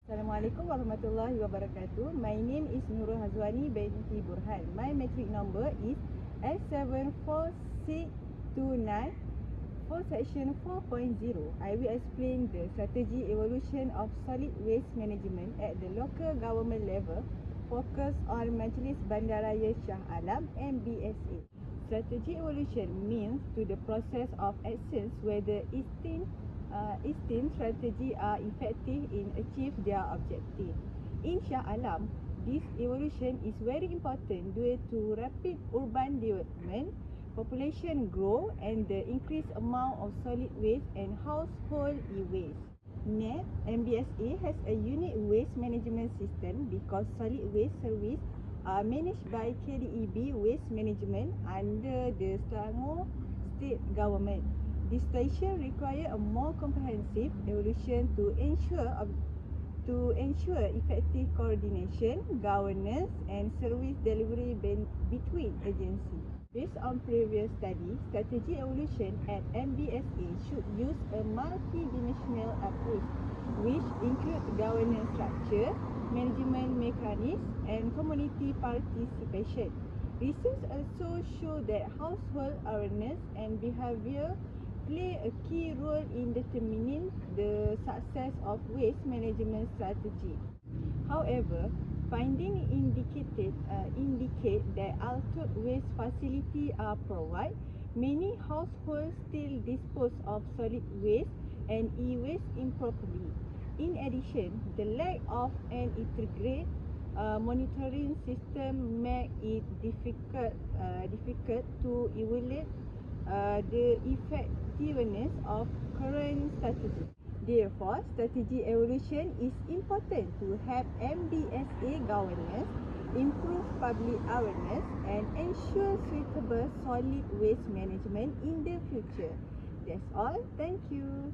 Assalamualaikum warahmatullahi wabarakatuh. My name is Nurul Hazwani binti Burhan. My metric number is S74629 for section 4.0. I will explain the strategy evolution of solid waste management at the local government level, focus on Majlis Bandaraya Shah Alam MBSA. Strategy evolution means to the process of actions whether esteemed strategy are effective in achieve their objective. In Shah Alam, this evolution is very important due to rapid urban development, population growth and the increased amount of solid waste and household e-waste. NET MBSA has a unique waste management system because solid waste service are managed by KDEB Waste Management under the Selangor State Government. This station requires a more comprehensive evolution to ensure effective coordination, governance and service delivery between agencies. Based on previous studies, strategy evolution at MBSA should use a multidimensional approach which includes governance structure, management mechanisms and community participation. Research also show that household awareness and behavior play a key role in determining the success of waste management strategy. However, findings indicate that although waste facilities are provided, many households still dispose of solid waste and e-waste improperly. In addition, the lack of an integrated monitoring system makes it difficult to evaluate the effectiveness of current strategy. Therefore, strategy evolution is important to help MBSA governance, improve public awareness and ensure suitable solid waste management in the future. That's all. Thank you.